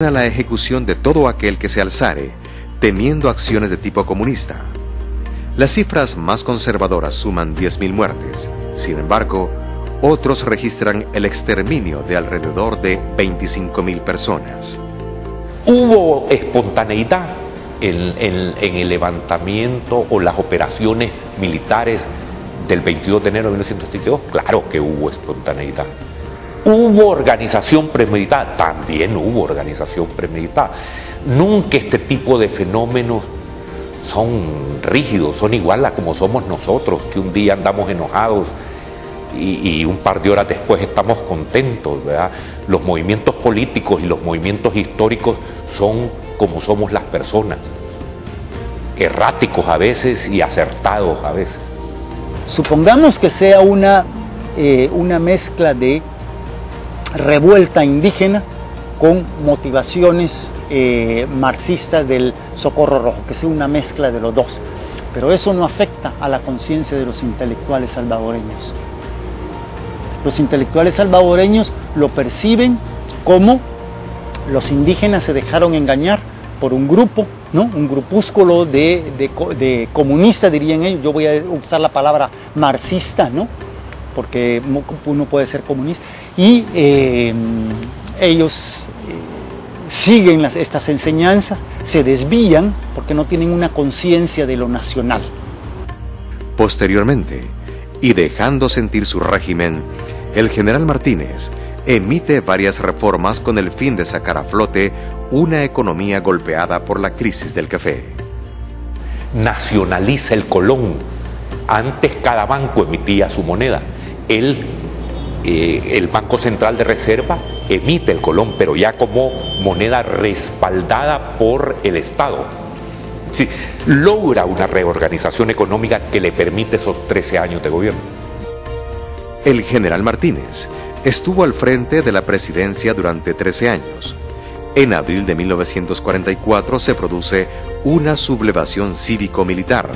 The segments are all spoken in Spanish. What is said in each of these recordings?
a la ejecución de todo aquel que se alzare, temiendo acciones de tipo comunista. Las cifras más conservadoras suman 10.000 muertes. Sin embargo, otros registran el exterminio de alrededor de 25.000 personas. ¿Hubo espontaneidad en el levantamiento o las operaciones militares del 22 de enero de 1932? Claro que hubo espontaneidad. ¿Hubo organización premeditada? También hubo organización premeditada. Nunca este tipo de fenómenos son rígidos, son igual a como somos nosotros, que un día andamos enojados y un par de horas después estamos contentos, ¿verdad? Los movimientos políticos y los movimientos históricos son como somos las personas, erráticos a veces y acertados a veces. Supongamos que sea una mezcla de revuelta indígena con motivaciones marxistas del Socorro Rojo, que sea una mezcla de los dos. Pero eso no afecta a la conciencia de los intelectuales salvadoreños. Los intelectuales salvadoreños lo perciben como los indígenas se dejaron engañar por un grupo, ¿no? Un grupúsculo de comunistas, dirían ellos. Yo voy a usar la palabra marxista, ¿no? Porque uno puede ser comunista. Y ellos siguen estas enseñanzas, se desvían porque no tienen una conciencia de lo nacional. Posteriormente, y dejando sentir su régimen, el general Martínez emite varias reformas con el fin de sacar a flote una economía golpeada por la crisis del café. Nacionaliza el colón. Antes cada banco emitía su moneda. El Banco Central de Reserva emite el colón, pero ya como moneda respaldada por el Estado. Sí, logra una reorganización económica que le permite esos 13 años de gobierno. El general Martínez estuvo al frente de la presidencia durante 13 años. En abril de 1944 se produce una sublevación cívico-militar,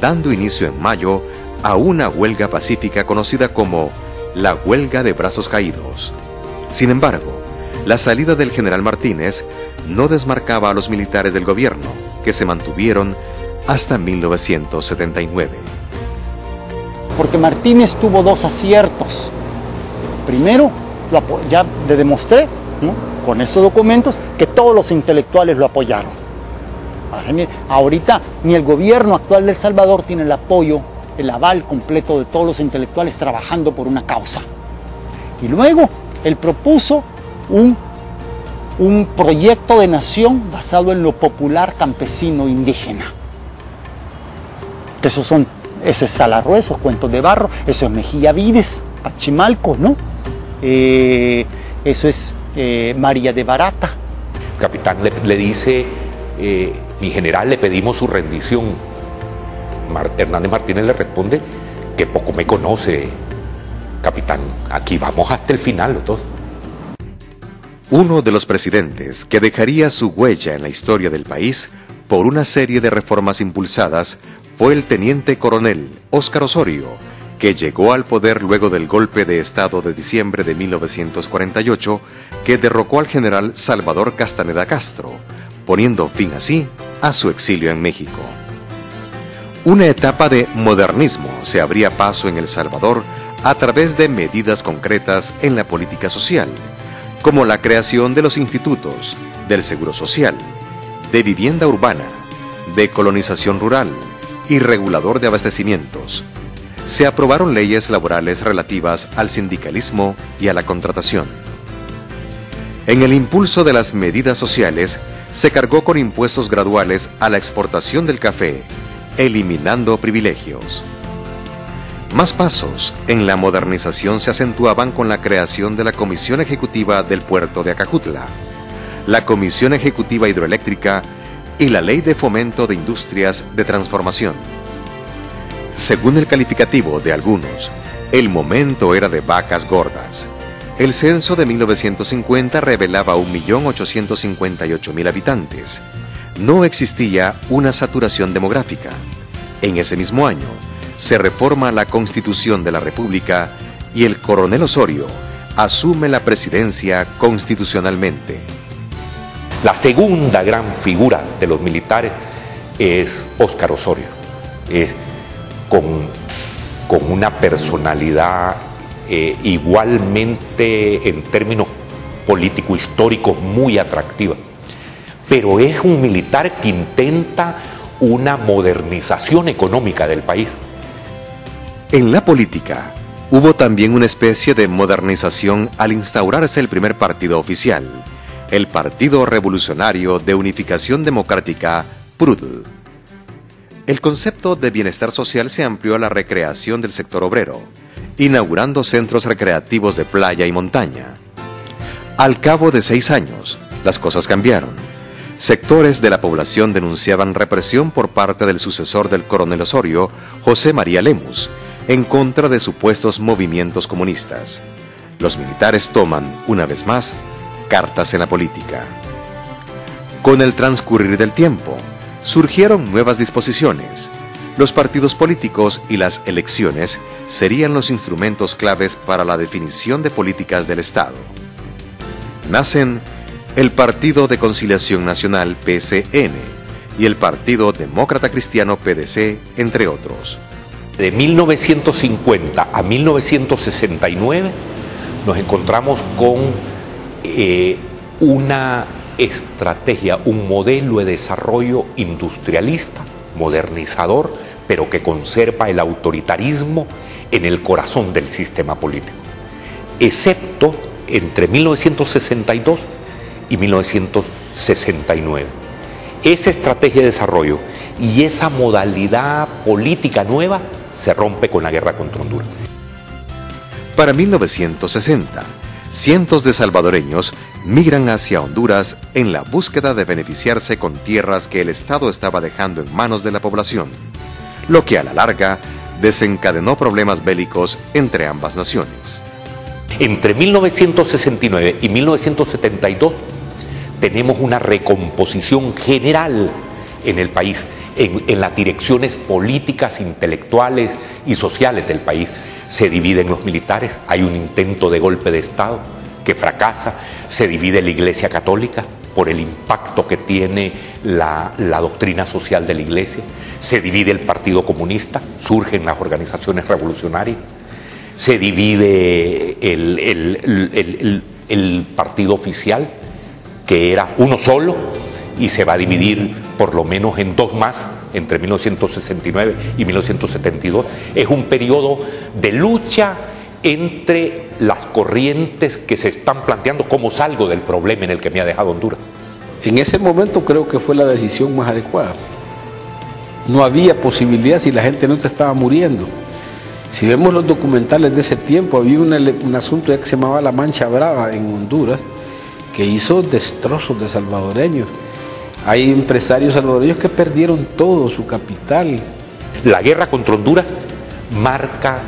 dando inicio en mayo a una huelga pacífica conocida como la Huelga de Brazos Caídos. Sin embargo, la salida del general Martínez no desmarcaba a los militares del gobierno, que se mantuvieron hasta 1979. Porque Martínez tuvo dos aciertos. Primero, ya le demostré, ¿no?, con estos documentos, que todos los intelectuales lo apoyaron. Ahorita ni el gobierno actual de El Salvador tiene el apoyo, el aval completo de todos los intelectuales trabajando por una causa. Y luego, él propuso un proyecto de nación basado en lo popular campesino indígena. Eso es Salarrueso, Cuentos de Barro, eso es Mejía Vides, Pachimalco, ¿no? Eso es María de Barata. El capitán le dice, mi general, le pedimos su rendición. Hernández Martínez le responde que poco me conoce, capitán, aquí vamos hasta el final los dos. Uno de los presidentes que dejaría su huella en la historia del país por una serie de reformas impulsadas fue el teniente coronel Óscar Osorio, que llegó al poder luego del golpe de Estado de diciembre de 1948, que derrocó al general Salvador Castaneda Castro, poniendo fin así a su exilio en México. Una etapa de modernismo se abría paso en El Salvador a través de medidas concretas en la política social, como la creación de los institutos, del Seguro Social, de vivienda urbana, de colonización rural y regulador de abastecimientos. Se aprobaron leyes laborales relativas al sindicalismo y a la contratación. En el impulso de las medidas sociales, se cargó con impuestos graduales a la exportación del café, eliminando privilegios. Más pasos en la modernización se acentuaban con la creación de la Comisión Ejecutiva del Puerto de Acajutla, la Comisión Ejecutiva Hidroeléctrica y la Ley de Fomento de Industrias de Transformación. Según el calificativo de algunos, el momento era de vacas gordas. El censo de 1950 revelaba 1.858.000 habitantes. No existía una saturación demográfica. En ese mismo año, se reforma la Constitución de la República y el coronel Osorio asume la presidencia constitucionalmente. La segunda gran figura de los militares es Óscar Osorio. Es con una personalidad igualmente en términos político-históricos muy atractiva. Pero es un militar que intenta una modernización económica del país. En la política, hubo también una especie de modernización al instaurarse el primer partido oficial, el Partido Revolucionario de Unificación Democrática, PRUD. El concepto de bienestar social se amplió a la recreación del sector obrero, inaugurando centros recreativos de playa y montaña. Al cabo de 6 años, las cosas cambiaron. Sectores de la población denunciaban represión por parte del sucesor del coronel Osorio, José María Lemus, en contra de supuestos movimientos comunistas. Los militares toman, una vez más, cartas en la política. Con el transcurrir del tiempo, surgieron nuevas disposiciones. Los partidos políticos y las elecciones serían los instrumentos claves para la definición de políticas del Estado. Nacen el Partido de Conciliación Nacional, PCN, y el Partido Demócrata Cristiano, PDC, entre otros. De 1950 a 1969 nos encontramos con una estrategia, un modelo de desarrollo industrialista, modernizador, pero que conserva el autoritarismo en el corazón del sistema político, excepto entre 1962 y 1969. Esa estrategia de desarrollo y esa modalidad política nueva se rompe con la guerra contra Honduras. Para 1960, cientos de salvadoreños migran hacia Honduras en la búsqueda de beneficiarse con tierras que el Estado estaba dejando en manos de la población, lo que a la larga desencadenó problemas bélicos entre ambas naciones. Entre 1969 y 1972 tenemos una recomposición general en el país, en las direcciones políticas, intelectuales y sociales del país. Se dividen los militares, hay un intento de golpe de Estado que fracasa, se divide la Iglesia Católica por el impacto que tiene la doctrina social de la Iglesia, se divide el Partido Comunista, surgen las organizaciones revolucionarias, se divide el partido oficial, que era uno solo, y se va a dividir por lo menos en 2 más entre 1969 y 1972. Es un periodo de lucha entre las corrientes que se están planteando cómo salgo del problema en el que me ha dejado Honduras. En ese momento creo que fue la decisión más adecuada. No había posibilidad si la gente no te estaba muriendo. Si vemos los documentales de ese tiempo, había un asunto que se llamaba La Mancha Brava en Honduras, que hizo destrozos de salvadoreños. Hay empresarios salvadoreños que perdieron todo su capital. La guerra contra Honduras marca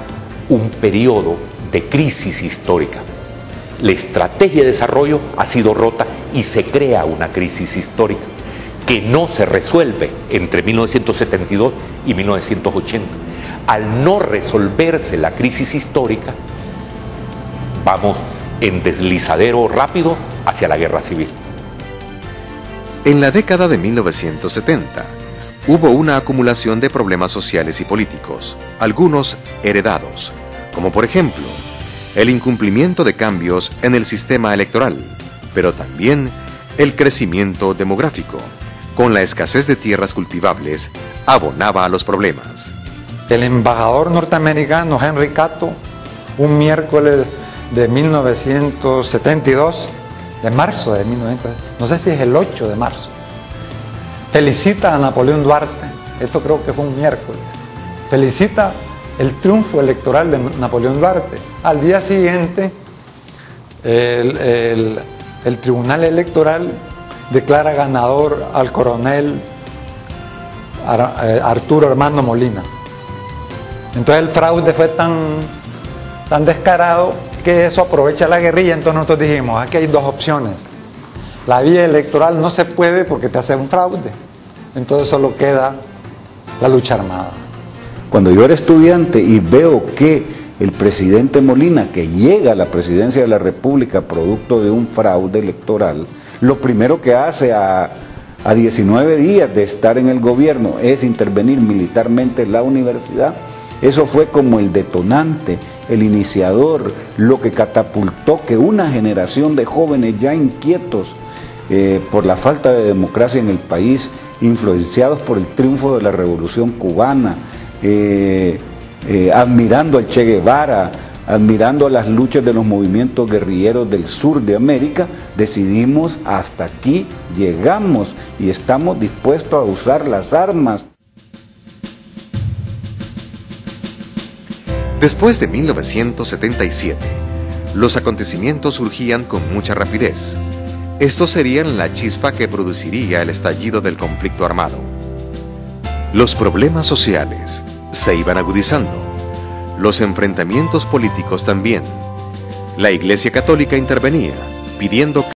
un periodo de crisis histórica. La estrategia de desarrollo ha sido rota y se crea una crisis histórica que no se resuelve entre 1972 y 1980. Al no resolverse la crisis histórica, vamos en deslizadero rápido hacia la guerra civil. En la década de 1970, hubo una acumulación de problemas sociales y políticos, algunos heredados, como por ejemplo, el incumplimiento de cambios en el sistema electoral, pero también el crecimiento demográfico, con la escasez de tierras cultivables, abonaba a los problemas. El embajador norteamericano Henry Cato, un miércoles de 1972, de marzo de 1972, no sé si es el 8 de marzo, felicita a Napoleón Duarte, esto creo que fue un miércoles, felicita el triunfo electoral de Napoleón Duarte. Al día siguiente, el Tribunal Electoral declara ganador al coronel Arturo Armando Molina. Entonces el fraude fue tan descarado que eso aprovecha la guerrilla. Entonces nosotros dijimos, aquí hay 2 opciones. La vía electoral no se puede porque te hace un fraude. Entonces solo queda la lucha armada. Cuando yo era estudiante y veo que el presidente Molina, que llega a la presidencia de la República producto de un fraude electoral, lo primero que hace a 19 días de estar en el gobierno es intervenir militarmente en la universidad. Eso fue como el detonante, el iniciador, lo que catapultó que una generación de jóvenes ya inquietos por la falta de democracia en el país, influenciados por el triunfo de la Revolución Cubana, admirando al Che Guevara, admirando las luchas de los movimientos guerrilleros del sur de América, decidimos hasta aquí llegamos y estamos dispuestos a usar las armas. Después de 1977, los acontecimientos surgían con mucha rapidez. Estos serían la chispa que produciría el estallido del conflicto armado. Los problemas sociales se iban agudizando, los enfrentamientos políticos también. La Iglesia Católica intervenía, pidiendo